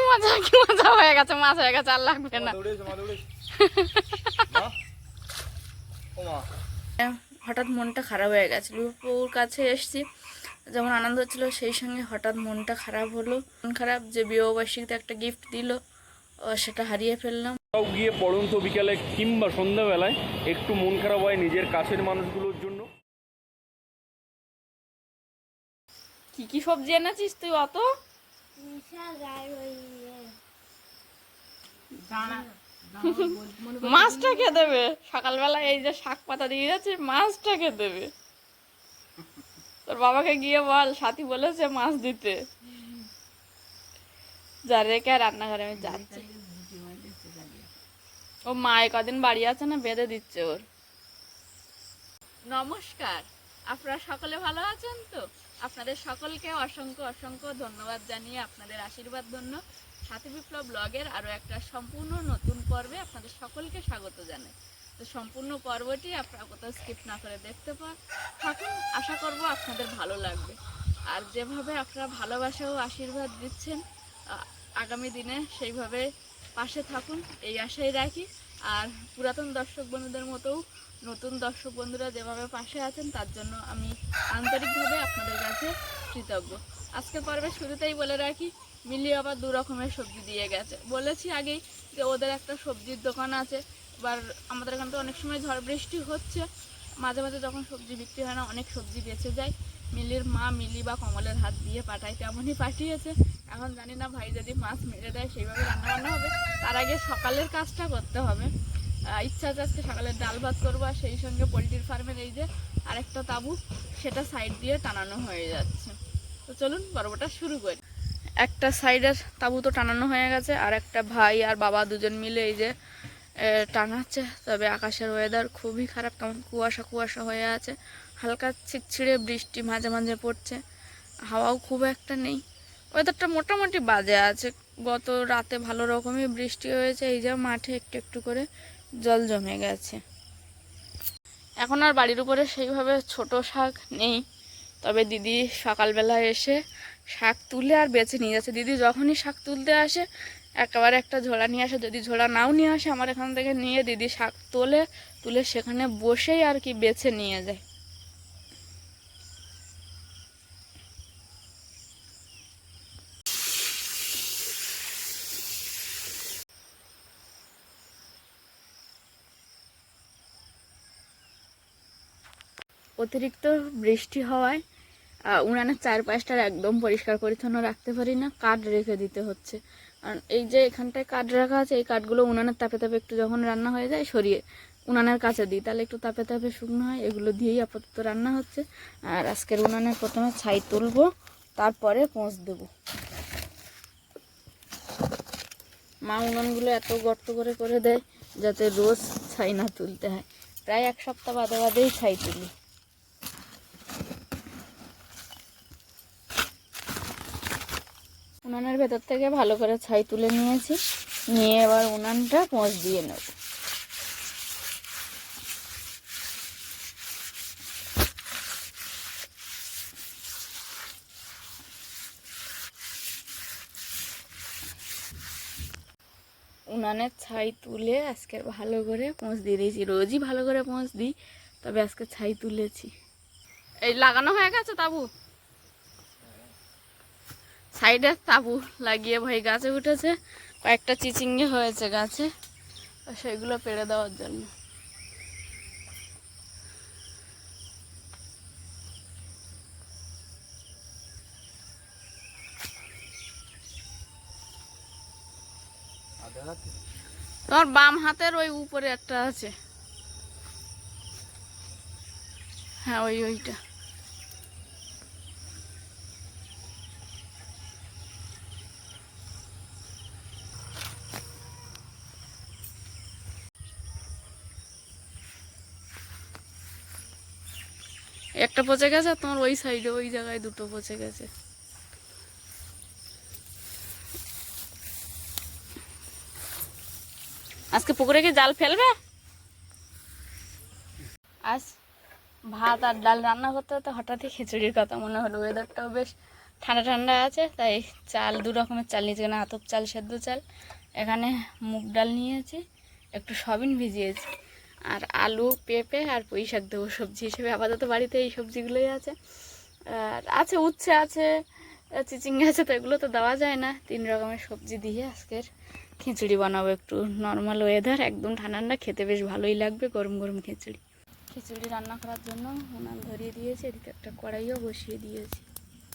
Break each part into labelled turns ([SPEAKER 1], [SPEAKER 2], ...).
[SPEAKER 1] মজা হয়ে গেছে, মাছ হয়ে গেছে, আর লাগবে না। হঠাৎ মনটা খারাপ হয়ে গেছে, ওর কাছে এসছি, যেমন আনন্দ হচ্ছিল সেই সঙ্গে হঠাৎ মনটা খারাপ হলো। মন খারাপ যে বিবাহবার্ষিকীতে একটা গিফট দিল, সেটা হারিয়ে ফেললাম।
[SPEAKER 2] গিয়ে পড়ন্ত বিকালে কিংবা সন্ধ্যাবেলায় একটু মন খারাপ হয় নিজের কাছের মানুষগুলোর জন্য।
[SPEAKER 1] কি কি সবজি এনেছিস তুই অত? মাছটা কে দেবে সকালবেলা? এই যে শাক পাতা দিয়ে যাচ্ছে, মাছটা কে দেবে? তোর বাবাকে গিয়ে বল, সাথী বলেছে মাছ দিতে। যা রেখে রান্নাঘরে আমি যাচ্ছি। ও মা কদিন বাড়ি আছে না, বেঁধে দিচ্ছে ওর। নমস্কার, আপনারা সকলে ভালো আছেন তো? আপনাদের সকলকে অসংখ্য অসংখ্য ধন্যবাদ জানিয়ে, আপনাদের আশীর্বাদ ধন্য সাথী বিপ্লব ব্লগের আরও একটা সম্পূর্ণ নতুন পর্বে আপনাদের সকলকে স্বাগত জানাই। তো সম্পূর্ণ পর্বটি আপনারা কোথাও স্কিপ না করে দেখতে থাকুন, আশা করব আপনাদের ভালো লাগবে। আর যেভাবে আপনারা ভালোবাসা ও আশীর্বাদ দিচ্ছেন, আগামী দিনে সেইভাবে পাশে থাকুন এই আশাই রাখি। আর পুরাতন দর্শক বন্ধুদের মতোও নতুন দর্শক বন্ধুরা যেভাবে পাশে আছেন, তার জন্য আমি আন্তরিকভাবে আপনাদের কাছে কৃতজ্ঞ। আজকের পর্বে শুরুতেই বলে রাখি, মিলি আবার 2 রকমের সবজি দিয়ে গেছে। বলেছি আগেই যে ওদের একটা সবজির দোকান আছে। এবার আমাদের এখানে তো অনেক সময় ঝড় বৃষ্টি হচ্ছে, মাঝে মাঝে যখন সবজি বিক্রি হয় না, অনেক সবজি বেঁচে যায়। মিলির মা মিলি বা কমলের হাত দিয়ে পাঠায়, তেমনই পাঠিয়েছে। এখন জানি না ভাই যদি মাছ মেরে দেয় সেইভাবে রান্নাবান্না হবে। তার আগে সকালের কাজটা করতে হবে। ইচ্ছা আছে আজকে সকালে ডাল ভাত করবো, আর সেই সঙ্গে পোলট্রির ফার্মের এই যে আরেকটা তাঁবু, সেটা সাইড দিয়ে টানানো হয়ে যাচ্ছে। তো চলুন পর্বটা শুরু করি। একটা সাইডের তাঁবু তো টানানো হয়ে গেছে, আর একটা ভাই আর বাবা দুজন মিলে এই যে টানাচ্ছে। তবে আকাশের ওয়েদার খুবই খারাপ, কেমন কুয়াশা কুয়াশা হয়ে আছে, হালকা ছিটছিড়ে বৃষ্টি মাঝে মাঝে পড়ছে, হাওয়াও খুব একটা নেই। ওয়েদারটা মোটামুটি বাজে আছে। গত রাতে ভালো রকমই বৃষ্টি হয়েছে, এই যে মাঠে একটু একটু করে জল জমে গেছে। এখন আর বাড়ির উপরে সেইভাবে ছোট শাক নেই, তবে দিদি সকালবেলা এসে শাক তুলে আর বেছে নিয়ে যাচ্ছে। দিদি যখনই শাক তুলতে আসে একেবারে একটা ঝোলা নিয়ে আসে, যদি ঝোলা নাও নিয়ে আসে আমার এখান থেকে নিয়ে দিদি শাক তুলে সেখানে বসেই আর কি বেছে নিয়ে যায়। অতিরিক্ত বৃষ্টি হওয়ায় উনানের চারপাশটা একদম পরিষ্কার পরিচ্ছন্ন রাখতে পারি না, কাঠ রেখে দিতে হচ্ছে। কারণ এই যে এখানটায় কাঠ রাখা আছে, এই কাঠগুলো উনানের তাপে তাপে একটু যখন রান্না হয়ে যায় সরিয়ে উনানের কাছে দিই, তাহলে একটু তাপে তাপে শুকনো হয়। এগুলো দিয়েই আপাতত রান্না হচ্ছে। আর আজকের উনানের প্রথমে ছাই তুলবো, তারপরে পোঁছ দেবো। মা উনানগুলো এত গর্ত করে করে দেয় যাতে রোজ ছাই না তুলতে হয়। প্রায় 1 সপ্তাহ বাদে বাদেই ছাই তুলি। উনানের ভেতর থেকে ভালো করে ছাই তুলে নিয়েছি, নিয়ে এবার উনানটা পোঁছ দিয়ে নেব। উনানের ছাই তুলে আজকে ভালো করে পোঁছ দিয়ে দিয়েছি। রোজই ভালো করে পোঁছ দিই, তবে আজকে ছাই তুলেছি। এই লাগানো হয়ে গেছে তাঁবু, সাইডে তাঁবু লাগিয়ে ভাই গাছে উঠেছে, কয়েকটা চিচিঙ্গে হয়েছে গাছে, সেগুলো পেড়ে দেওয়ার জন্য। তোমার বাম হাতের ওই উপরে একটা আছে, হ্যাঁ ওইটা। একটা পচে গেছে, আর তোমার ওই সাইডে ওই জায়গায় 2টো পচে গেছে। আজকে পুকুরে কি জাল ফেলবে? আজ ভাত আর ডাল রান্না করতে হতে হঠাৎই খিচুড়ির কথা মনে হলো। ওয়েদারটাও বেশ ঠান্ডা ঠান্ডা আছে, তাই চাল 2 রকমের চাল নিয়েছি। এখানে আতপ চাল, সেদ্ধ চাল, এখানে মুগ ডাল নিয়েছি, একটু সয়াবিন ভিজিয়েছি, আর আলু, পেঁপে আর পুঁই শাক দেবো সবজি হিসেবে। আপাতত বাড়িতে এই সবজিগুলোই আছে। আর আছে উচ্ছে আছে, চিচিঙ্গা আছে, তো এগুলো তো দেওয়া যায় না। 3 রকমের সবজি দিয়ে আজকের খিচুড়ি বানাবো। একটু নর্মাল ওয়েদার, একদম ঠান্ডা ঠান্ডা, খেতে বেশ ভালোই লাগবে গরম গরম খিচুড়ি। খিচুড়ি রান্না করার জন্য উনান ধরিয়ে দিয়েছি, এদিকে একটা কড়াইও বসিয়ে দিয়েছি।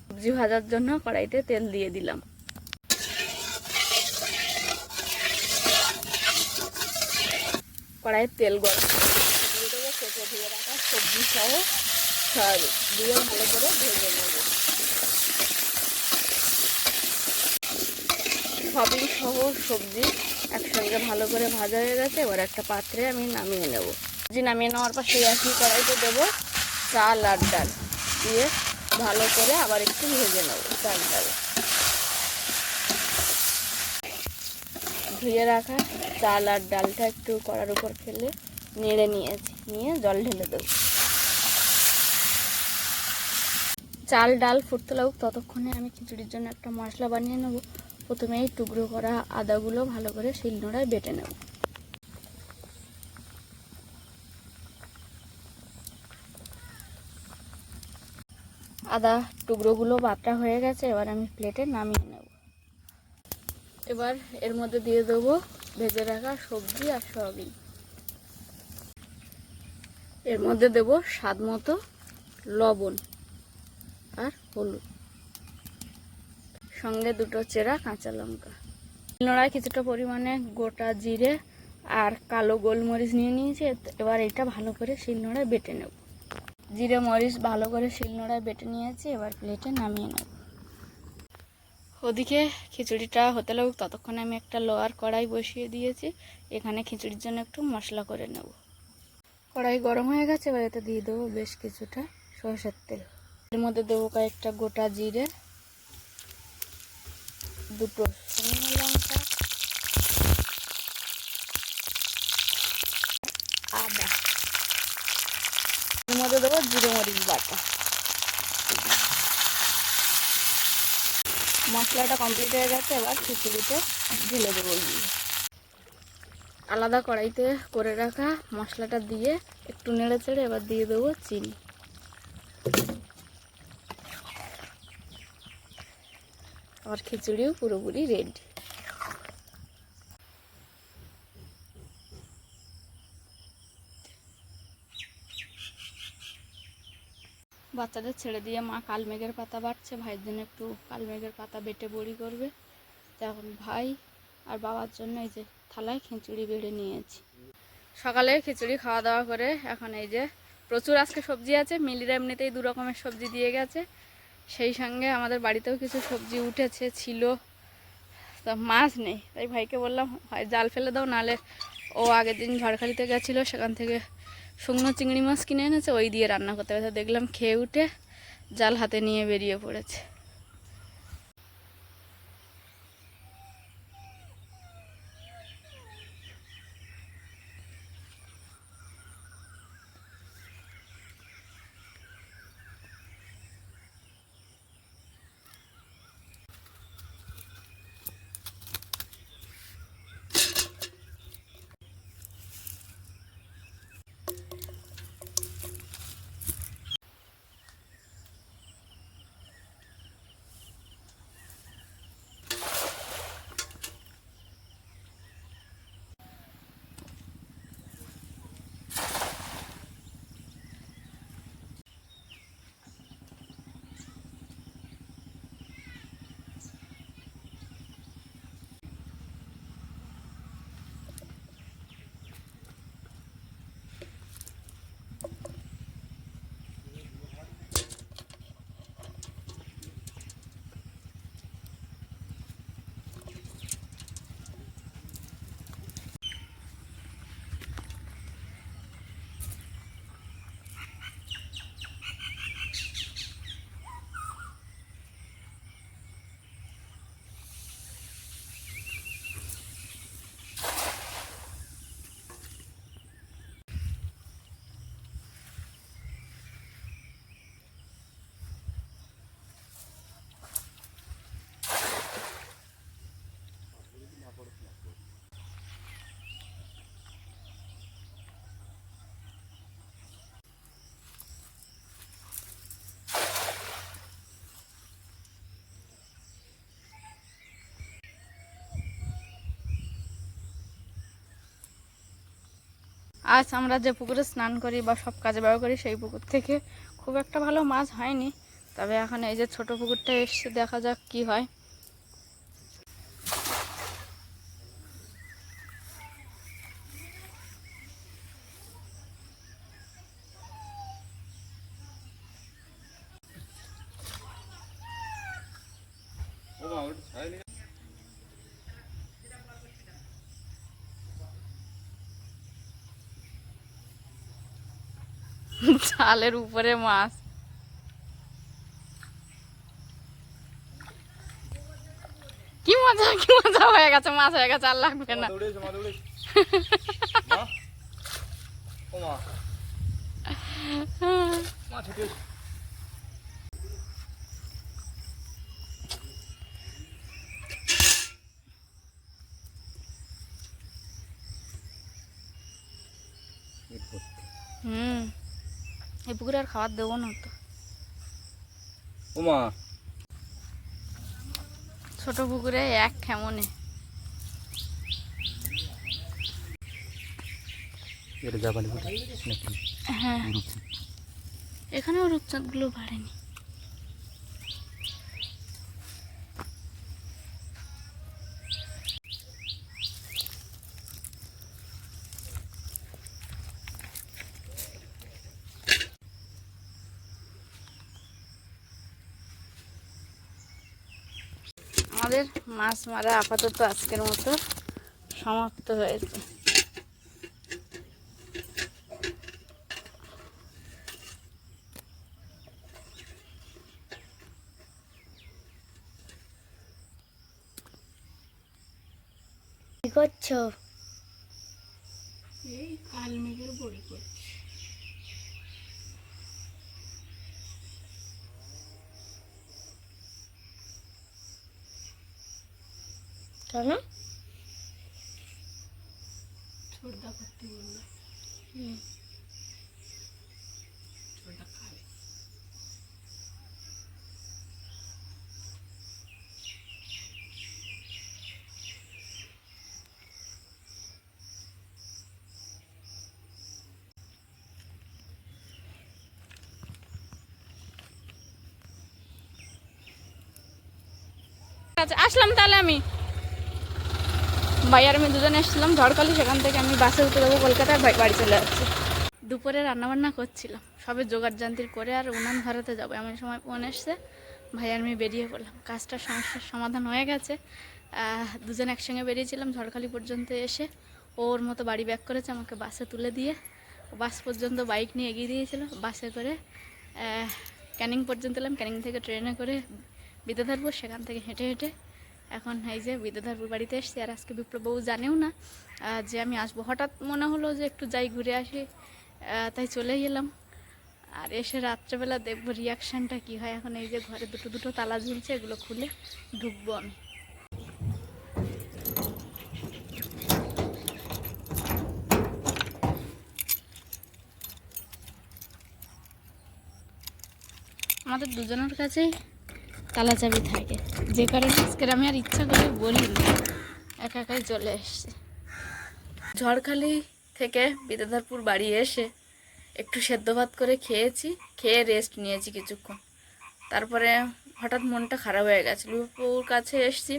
[SPEAKER 1] সবজি ভাজার জন্য কড়াইতে তেল দিয়ে দিলাম। কড়াইয়ের তেল গরম দিয়ে দেবো কেটে ধুয়ে রাখা সবজি সহ সয়াবিন দিয়ে ভালো করে ভেজে নেব। সয়াবিন সহ সবজি একসঙ্গে ভালো করে ভাজা হয়ে গেছে। এবার একটা পাত্রে আমি নামিয়ে নেব। সবজি নামিয়ে নেওয়ার পর সেই একই কড়াইতে দেবো চাল আর ডাল, দিয়ে ভালো করে আবার একটু ভেজে নেব। চাল ডাল ধুয়ে রাখা চাল আর ডালটা একটু কড়ার উপর ফেলে নেড়ে নিয়েছি, নিয়ে জল ঢেলে দেবো। চাল ডাল ফুটতে লাগুক, ততক্ষণে আমি খিচুড়ির জন্য একটা মশলা বানিয়ে নেব। প্রথমে এই টুকরো করা আদাগুলো ভালো করে শিলনোড়ায় বেটে নেব। আদা টুকরোগুলো বাটা হয়ে গেছে, এবার আমি প্লেটে নামিয়ে নেব। এবার এর মধ্যে দিয়ে দেবো ভেজে রাখা সবজি আর সয়াবিন। এর মধ্যে দেব স্বাদ মতো লবণ আর হলুদ, সঙ্গে 2টো চেরা কাঁচা লঙ্কা। শিলনোড়ায় কিছুটা পরিমাণে গোটা জিরে আর কালো গোলমরিচ নিয়ে নিয়েছি। এবার এটা ভালো করে শিলনোড়ায় বেটে নেব। জিরে মরিচ ভালো করে শিলনোড়ায় বেটে নিয়েছি, এবার প্লেটে নামিয়ে নেব। ওদিকে খিচুড়িটা হতে লাগুক, ততক্ষণে আমি একটা লোহার কড়াই বসিয়ে দিয়েছি। এখানে খিচুড়ির জন্য একটু মশলা করে নেব। কড়াই গরম হয়ে গেছে, এবার এতে দিয়ে দেবো বেশ কিছুটা সরষের তেল। এর মধ্যে দেবো কয়েকটা গোটা জিরে, 2টো শুকনো লঙ্কা, আদা। এর মধ্যে দেবো জিরে মরিচ বাটা। মশলাটা কমপ্লিট হয়ে গেছে, এবার খিচুড়িতে ঢেলে দেবো। আলাদা কড়াইতে করে রাখা মশলাটা দিয়ে একটু নেড়ে চেড়ে এবার দিয়ে দেবো চিনি। আমার খিচুড়িও পুরোপুরি রেডি। বাচ্চাদের ছেড়ে দিয়ে মা কালমেঘের পাতা বাটছে, ভাইয়ের জন্য একটু কালমেঘের পাতা বেটে বড়ি করবে। এখন ভাই আর বাবার জন্য এই যে থালায় খিচুড়ি বেড়ে নিয়েছি। সকালে খিচুড়ি খাওয়া দাওয়া করে এখন এই যে প্রচুর আজকে সবজি আছে। মিলিরা এমনিতেই 2 রকমের সবজি দিয়ে গেছে, সেই সঙ্গে আমাদের বাড়িতেও কিছু সবজি উঠেছে ছিল, তো মাছ নেই। তাই ভাইকে বললাম হয় জাল ফেলে দাও, নাহলে ও আগের দিন ঝড়খালিতে গেছিলো, সেখান থেকে শুকনো চিংড়ি মাছ কিনে এনেছে, ওই দিয়ে রান্না করতে হবে। দেখলাম খেয়ে উঠে জাল হাতে নিয়ে বেরিয়ে পড়েছে। আজ আমরা যে পুকুরে স্নান করি বা সব কাজে ব্যবহার করি সেই পুকুর থেকে খুব একটা ভালো মাছ হয়নি, তবে এখন এই যে ছোট পুকুরটা এসছে, দেখা যাক কি হয়। চালের উপরে মাছ, কি মজা কি মজা হয়ে গেছে, মাছ হয়ে গেছে, আর লাগবে না। এই পুকুরে আর খাবার দেবো না তো, ছোট পুকুরে এক কেমনে। হ্যাঁ, এখানেও রূপচাঁদ গুলো বাড়েনি। আমাদের মাছ মারা আপাতত আজকের মতো সমাপ্ত হয়েছে। কি করছো? এই কালমেঘের বড়ি করছি। কেন? ছোটদা করতে বললো। ছোটদা খাবে। আচ্ছা, আসলাম তাহলে। আমি ভাই আর আমি দুজনে এসেছিলাম ঝড়খালি, সেখান থেকে আমি বাসে উঠে দেবো কলকাতায়, বাড়ি চলে যাচ্ছি। দুপুরে রান্নাবান্না করছিলাম, সবে জোগাড় জান্তির করে আর উনান ধরাতে যাবো এমন সময় ফোন এসছে। ভাই আর আমি বেরিয়ে পড়লাম, কাজটার সমস্যার সমাধান হয়ে গেছে। দুজন একসঙ্গে বেরিয়েছিলাম, ঝড়খালি পর্যন্ত এসে ওর মতো বাড়ি ব্যাক করেছে, আমাকে বাসে তুলে দিয়ে বাস পর্যন্ত বাইক নিয়ে এগিয়ে দিয়েছিল। বাসে করে ক্যানিং পর্যন্ত এলাম, ক্যানিং থেকে ট্রেনে করে বিদ্যাধরপুর, সেখান থেকে হেঁটে হেঁটে এখন এই যে বিদ্যাধরপুর বাড়িতে এসেছি। আর আজকে বিপ্লববাবু জানেও না যে আমি আসবো, হঠাৎ মনে হলো যে একটু যাই ঘুরে আসি, তাই চলেই এলাম। আর এসে রাত্রেবেলা দেখবো রিয়াকশানটা কী হয়। এখন এই যে ঘরে দুটো দুটো তালা ঝুলছে, এগুলো খুলে ঢুকবো আমি। আমাদের দুজনের কাছেই তালা চাবি থাকে, যে কারণে আজকের আমি আর ইচ্ছা করে বলিনি, একা একাই চলে এসছে। ঝড়খালি থেকে বিদ্যাধরপুর বাড়ি এসে একটু সেদ্ধ ভাত করে খেয়েছি, খেয়ে রেস্ট নিয়েছি কিছুক্ষণ। তারপরে হঠাৎ মনটা খারাপ হয়ে গেছে, বিপ্লববাবুর কাছে এসেছি,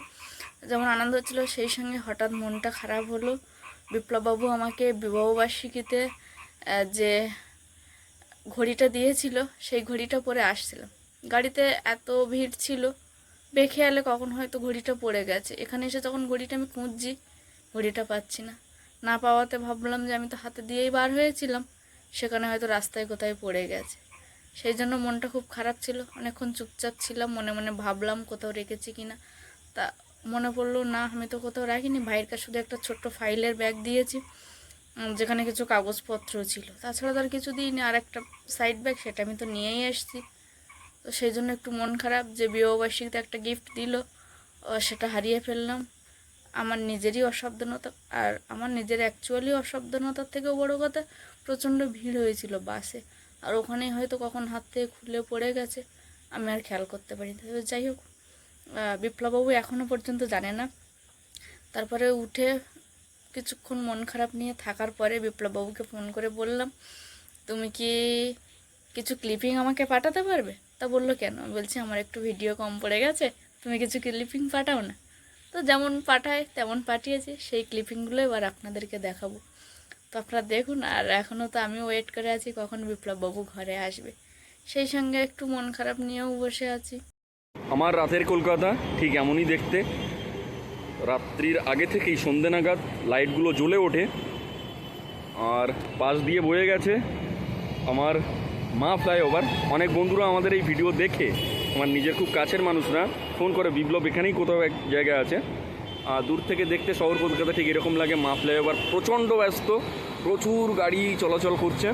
[SPEAKER 1] যেমন আনন্দ হচ্ছিলো সেই সঙ্গে হঠাৎ মনটা খারাপ হলো। বিপ্লববাবু আমাকে বিবাহবার্ষিকীতে যে ঘড়িটা দিয়েছিল সেই ঘড়িটা পরে আসছিলাম, গাড়িতে এত ভিড় ছিল, বেখেয়ালে কখন হয়তো ঘড়িটা পড়ে গেছে। এখানে এসে যখন ঘড়িটা আমি খুঁজছি, ঘড়িটা পাচ্ছি না। না পাওয়াতে ভাবলাম যে আমি তো হাতে দিয়েই বার হয়েছিলাম, সেখানে হয়তো রাস্তায় কোথায় পড়ে গেছে। সেই জন্য মনটা খুব খারাপ ছিল, অনেকক্ষণ চুপচাপ ছিলাম, মনে মনে ভাবলাম কোথাও রেখেছি কিনা। তা মনে পড়লো না, আমি তো কোথাও রাখিনি। ভাইয়ের কাছে শুধু একটা ছোট্ট ফাইলের ব্যাগ দিয়েছি, যেখানে কিছু কাগজপত্র ছিল, তাছাড়া তার কিছু দিইনি। আর একটা সাইড ব্যাগ, সেটা আমি তো নিয়েই এসেছি। তো সেই জন্য একটু মন খারাপ যে বিবাহবার্ষিকীতে একটা গিফট দিল, সেটা হারিয়ে ফেললাম। আমার নিজেরই অসাবধানতা, আর আমার নিজের অ্যাকচুয়ালি অসাবধানতার থেকেও বড় কথা, প্রচণ্ড ভিড় হয়েছিল বাসে, আর ওখানেই হয়তো কখন হাত থেকে খুলে পড়ে গেছে, আমি আর খেয়াল করতে পারিনি। তবে যাই হোক, বিপ্লববাবু এখনও পর্যন্ত জানে না। তারপরে উঠে কিছুক্ষণ মন খারাপ নিয়ে থাকার পরে বিপ্লববাবুকে ফোন করে বললাম, তুমি কি কিছু ক্লিপিং আমাকে পাঠাতে পারবে? তা বললো কেন? আমি বলছি আমার একটু ভিডিও কম পড়ে গেছে, তুমি কিছু ক্লিপিং পাঠাও না। তো যেমন পাঠায় তেমন পাঠিয়েছে, সেই ক্লিপিংগুলো এবার আপনাদেরকে দেখাবো। তো আপনারা দেখুন। আর এখনও তো আমি ওয়েট করে আছি কখন বিপ্লববাবু ঘরে আসবে, সেই সঙ্গে একটু মন খারাপ নিয়েও বসে আছি।
[SPEAKER 2] আমার রাতের কলকাতা ঠিক এমনই দেখতে। রাত্রির আগে থেকেই সন্ধে নাগাদ লাইটগুলো জ্বলে ওঠে, আর পাশ দিয়ে বয়ে গেছে আমার মা ফ্লাইওভার। অনেক বন্ধুরা আমাদের এই ভিডিও দেখে, আমার নিজের খুব কাছের মানুষরা ফোন করে, বিপ্লব এখানেই কোথাও এক জায়গায় আছে। আর দূর থেকে দেখতে শহর কলকাতা ঠিক এরকম লাগে। মা ফ্লাইওভার প্রচণ্ড ব্যস্ত, প্রচুর গাড়ি চলাচল করছে,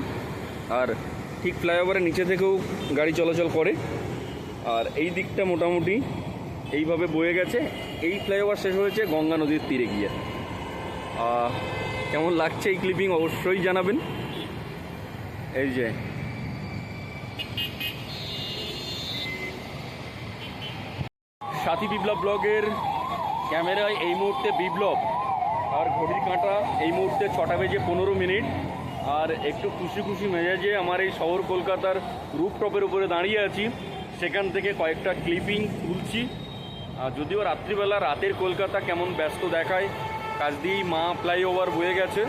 [SPEAKER 2] আর ঠিক ফ্লাইওভারের নিচে থেকেও গাড়ি চলাচল করে। আর এই দিকটা মোটামুটি এইভাবে বয়ে গেছে। এই ফ্লাইওভার শেষ হয়েছে গঙ্গা নদীর তীরে গিয়ে। কেমন লাগছে এই ক্লিপিং অবশ্যই জানাবেন। এই যে সাথী বিপ্লব ব্লগের ক্যামেরায় এই মুহূর্তে বিপ্লব, আর ঘড়ির কাঁটা এই মুহূর্তে 6:15। আর একটু খুশি খুশি মেজাজে আমার এই শহর কলকাতার রুফটপের উপরে দাঁড়িয়ে আছি। সেখান থেকে কয়েকটা ক্লিপিং তুলছি। যদিও রাত্রিবেলা রাতের কলকাতা কেমন ব্যস্ত দেখায়, কাছ দিয়েই মা ফ্লাইওভার বয়ে গেছে,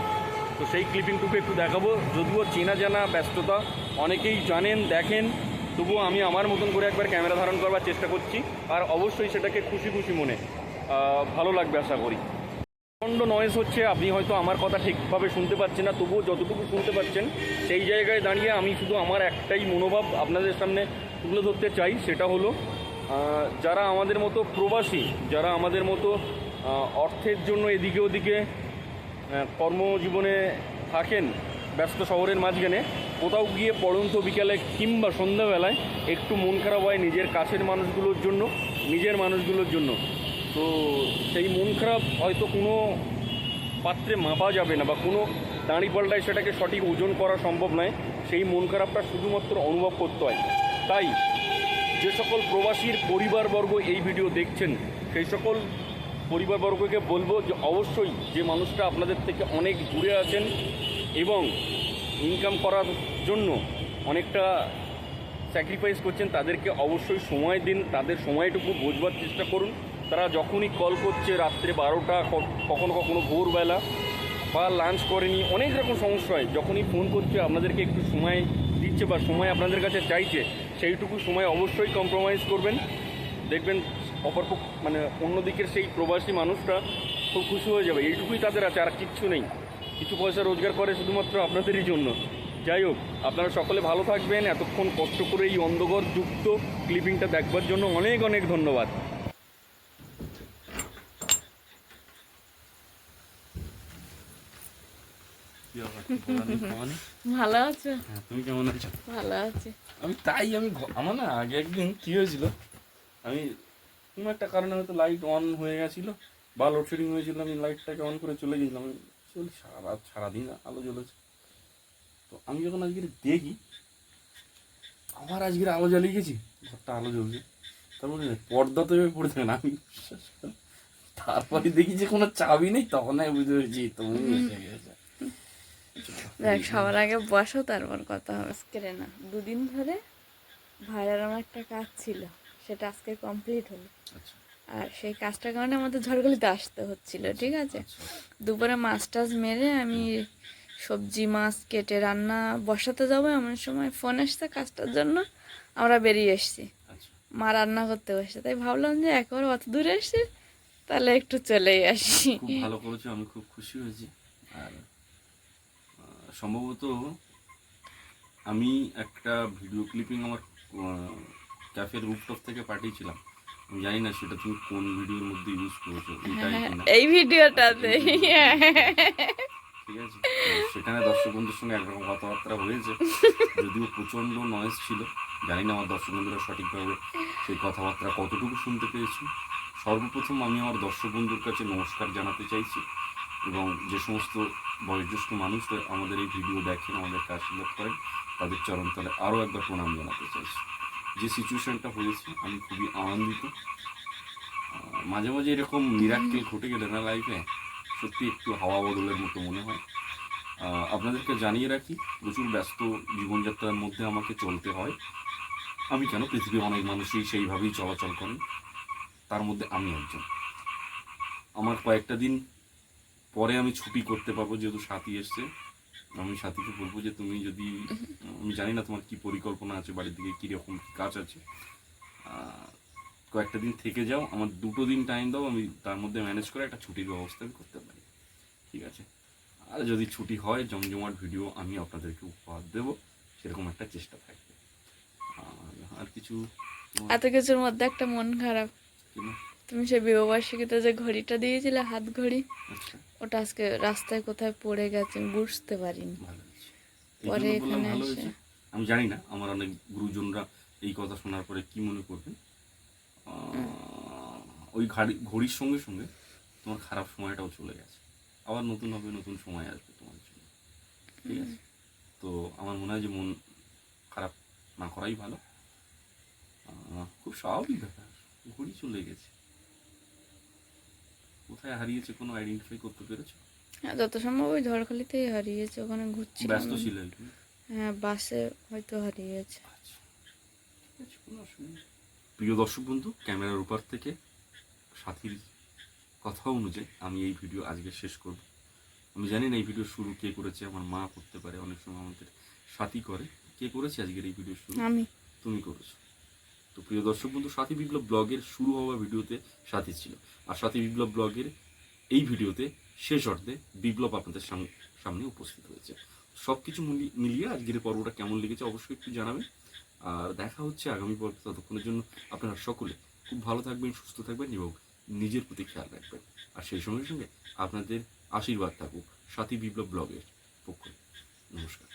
[SPEAKER 2] তো সেই ক্লিপিংটুকু একটু দেখাবো। যদিও চেনা জানা ব্যস্ততা, অনেকেই জানেন দেখেন, তবুও আমি আমার মতন করে একবার ক্যামেরা ধারণ করবার চেষ্টা করছি। আর অবশ্যই সেটাকে খুশি খুশি মনে ভালো লাগবে আশা করি। প্রচণ্ড নয়েজ হচ্ছে, আপনি হয়তো আমার কথা ঠিকভাবে শুনতে পাচ্ছেন না, তবুও যতটুকু শুনতে পাচ্ছেন সেই জায়গায় দাঁড়িয়ে আমি শুধু আমার একটাই মনোভাব আপনাদের সামনে তুলে ধরতে চাই। সেটা হলো, যারা আমাদের মতো প্রবাসী, যারা আমাদের মতো অর্থের জন্য এদিকে ওদিকে কর্মজীবনে থাকেন ব্যস্ত শহরের মাঝখানে, কোথাও গিয়ে পড়ন্ত বিকালে কিংবা সন্ধ্যাবেলায় একটু মন খারাপ হয় নিজের কাছের মানুষগুলোর জন্য, নিজের মানুষগুলোর জন্য। তো সেই মন খারাপ হয়তো কোনো পাত্রে মাপা যাবে না, বা কোনো দাঁড়িপাল্টায় সেটাকে সঠিক ওজন করা সম্ভব নয়। সেই মন খারাপটা শুধুমাত্র অনুভব করতে হয়। তাই যে সকল প্রবাসীর পরিবারবর্গ এই ভিডিও দেখছেন, সেই সকল পরিবারবর্গকে বলবো যে অবশ্যই যে মানুষটা আপনাদের থেকে অনেক দূরে আছেন এবং ইনকাম করার জন্য অনেকটা স্যাক্রিফাইস করছেন, তাদেরকে অবশ্যই সময় দিন, তাদের সময়টুকু বোঝবার চেষ্টা করুন। তারা যখনই কল করছে রাত্রে 12টা, কখনো কখনো ভোরবেলা, বা লাঞ্চ করেনি, অনেক রকম সমস্যা হয়, যখনই ফোন করছে আপনাদেরকে একটু সময় দিচ্ছে বা সময় আপনাদের কাছে চাইছে, সেইটুকু সময় অবশ্যই কম্প্রোমাইজ করবেন। দেখবেন অপরপক্ষ মানে অন্যদিকের সেই প্রবাসী মানুষটা খুব খুশি হয়ে যাবে। এইটুকুই তাদের আছে, আর কিচ্ছু নেই। কিছু পয়সা রোজগার করে শুধুমাত্র আপনাদেরই জন্য। যাই হোক, আপনারা সকলে ভালো থাকবেন। এতক্ষণ কষ্ট করে এই অন্ধকার যুক্ত ক্লিপিংটা দেখবার জন্য অনেক অনেক ধন্যবাদ।
[SPEAKER 1] ভালো আছো?
[SPEAKER 2] তুমি কেমন আছো?
[SPEAKER 1] ভালো আছি।
[SPEAKER 2] আমি আমার না আগে একদিন কি হয়েছিল, আমি কোনো একটা কারণে হয়তো লাইট অন হয়ে গেছিল বা লোডশেডিং হয়েছিল, আমি লাইটটাকে অন করে চলে গেছিলাম। আমি সারাদিন আলো জ্বলেছে। তো আমি যখন আজকে দেখি আবার আজকের আলো জ্বালিয়ে গেছি, ঘরটা আলো জ্বলছে, তারপরে পর্দা তো এভাবে পড়ে না। আমি তারপরে দেখি যে কোনো চাবি নেই, তখন আমি বুঝতে পেরেছি তুমি এসে গেছে।
[SPEAKER 1] দেখ, সবার আগে বসো, তারপর কথা হবে। আজকে না 2 দিন ধরে ভাইয়ের আমার একটা কাজ ছিল, সেটা আজকে কমপ্লিট হলো। আর সেই কাজটার কারণে আমাদের ঝড়গুলিতে আসতে হচ্ছিল, ঠিক আছে। দুপুরে মাছ টাছ মেরে আমি সবজি মাছ কেটে রান্না বসাতে যাবো, এমন সময় ফোন এসছে কাজটার জন্য, আমরা বেরিয়ে এসছি। মা রান্না করতে বসে, তাই ভাবলাম যে একবার অত দূরে এসছি, তাহলে একটু চলেই আসি।
[SPEAKER 2] খুব ভালো করেছো, আমি খুব খুশি হয়েছি। আর সম্ভবত আমি একটা ভিডিও ক্লিপিং আমার ক্যাফের রুফটপ থেকে পাঠিয়েছিলাম, আমি জানি না সেটা তুমি কোন ভিডিওর মধ্যে ইউজ করেছো,
[SPEAKER 1] এই ভিডিওটাতে।
[SPEAKER 2] ঠিক আছে, সেখানে দর্শক বন্ধুর সঙ্গে একরকম কথাবার্তা হয়েছে, যদিও প্রচণ্ড নয়েজ ছিল। জানি না আমার দর্শক বন্ধুরা সঠিকভাবে সেই কথাবার্তা কতটুকু শুনতে পেয়েছি। সর্বপ্রথম আমি আমার দর্শক বন্ধুর কাছে নমস্কার জানাতে চাইছি, এবং যে সমস্ত বয়োজ্যেষ্ঠ মানুষরা আমাদের এই ভিডিও দেখেন, আমাদেরকে আশীর্বাদ করেন, তাদের চরণতলে আরও একবার প্রণাম জানাতে চাইছি। যে সিচুয়েশনটা হয়েছে আমি খুবই আনন্দিত। মাঝে মাঝে এরকম মিরাক্কেল ঘটে গেলে না লাইফে, সত্যি একটু হাওয়া বদলের মতো মনে হয়। আপনাদেরকে জানিয়ে রাখি, প্রচুর ব্যস্ত জীবনযাত্রার মধ্যে আমাকে চলতে হয়। আমি কেন, পৃথিবীর অনেক মানুষই সেইভাবেই চলাচল করেন, তার মধ্যে আমি একজন। আমার কয়েকটা দিন পরে আমি ছুটি করতে পারবো, যেহেতু সাথী এসছে। আমি সাথীকে বলবো যে তুমি যদি, আমি জানি না তোমার কি পরিকল্পনা আছে, বাড়ির দিকে কীরকম কী কাজ আছে, কয়েকটা দিন থেকে যাও, আমার 2 দিন টাইম দাও, আমি তার মধ্যে ম্যানেজ করে একটা ছুটির ব্যবস্থা আমি করতে পারি, ঠিক আছে? আর যদি ছুটি হয়, জমজমাট ভিডিও আমি আপনাদেরকে উপহার দেবো, সেরকম একটা চেষ্টা থাকবে। আর কিছু
[SPEAKER 1] এত কিছুর মধ্যে একটা মন খারাপ,
[SPEAKER 2] কিনা?
[SPEAKER 1] তুমি সেই বিবাহবার্ষিকীতে যে ঘড়িটা দিয়েছিলে, হাত ঘড়ি,
[SPEAKER 2] আচ্ছা,
[SPEAKER 1] ওটা আজকে রাস্তায় কোথায় পড়ে গেছে, আমি বুঝতে পারিনি।
[SPEAKER 2] ভালো হয়েছে, এই
[SPEAKER 1] পরে
[SPEAKER 2] জন্য বললাম
[SPEAKER 1] এখানে
[SPEAKER 2] ভালো
[SPEAKER 1] এসে
[SPEAKER 2] হয়েছে। আমি জানি না আমার অনেক গুরুজনরা এই কথা শোনার পরে কি মনে করবেন। ওই ঘড়ির সঙ্গে সঙ্গে তোমার খারাপ সময়টাও চলে গেছে, আবার নতুন হবে, নতুন সময় আসবে তোমার জন্য, ঠিক আছে? তো আমার মনে হয় যে মন খারাপ না করাই ভালো। খুব স্বাভাবিক ব্যাপার, ঘড়ি চলে গেছে, কোথায় হারিয়েছে কোনো আইডেন্টিফাই করতে পেরেছো?
[SPEAKER 1] হ্যাঁ, যত সম্ভব ওই ঝড়খালিতেই হারিয়েছে, ওখানে ঘুরছিলাম
[SPEAKER 2] ব্যস্ত
[SPEAKER 1] আমি।
[SPEAKER 2] ছিল একটু।
[SPEAKER 1] হ্যাঁ, বাসে হয়তো হারিয়েছে।
[SPEAKER 2] আচ্ছা, ঠিক আছে, কোনো অসুবিধা নেই। প্রিয় দর্শক বন্ধু, ক্যামেরার উপর থেকে সাথীর কথা অনুযায়ী আমি এই ভিডিও আজকে শেষ করব। আমি জানি না এই ভিডিও শুরু কে করেছে, আমার মা করতে পারে, অনেক সময় আমাদের সাথী করে। কে করেছে আজকের এই ভিডিও শুরু?
[SPEAKER 1] আমি।
[SPEAKER 2] তুমি করেছো। তো প্রিয় দর্শক বন্ধু, সাথী বিপ্লব ব্লগের শুরু হওয়া ভিডিওতে সাথী ছিল, আর সাথী বিপ্লব ব্লগের এই ভিডিওতে শেষ অর্ধে বিপ্লব আপনাদের সামনে উপস্থিত হয়েছে। সব কিছু মিলিয়ে আজকের পর্বটা কেমন লেগেছে অবশ্যই একটু জানাবেন। আর দেখা হচ্ছে আগামী পর্বে, ততক্ষণের জন্য আপনারা সকলে খুব ভালো থাকবেন, সুস্থ থাকবেন এবং নিজের প্রতি খেয়াল রাখবেন। আর সেই সঙ্গে সঙ্গে আপনাদের আশীর্বাদ থাকুক সাথী বিপ্লব ব্লগের পক্ষে। নমস্কার।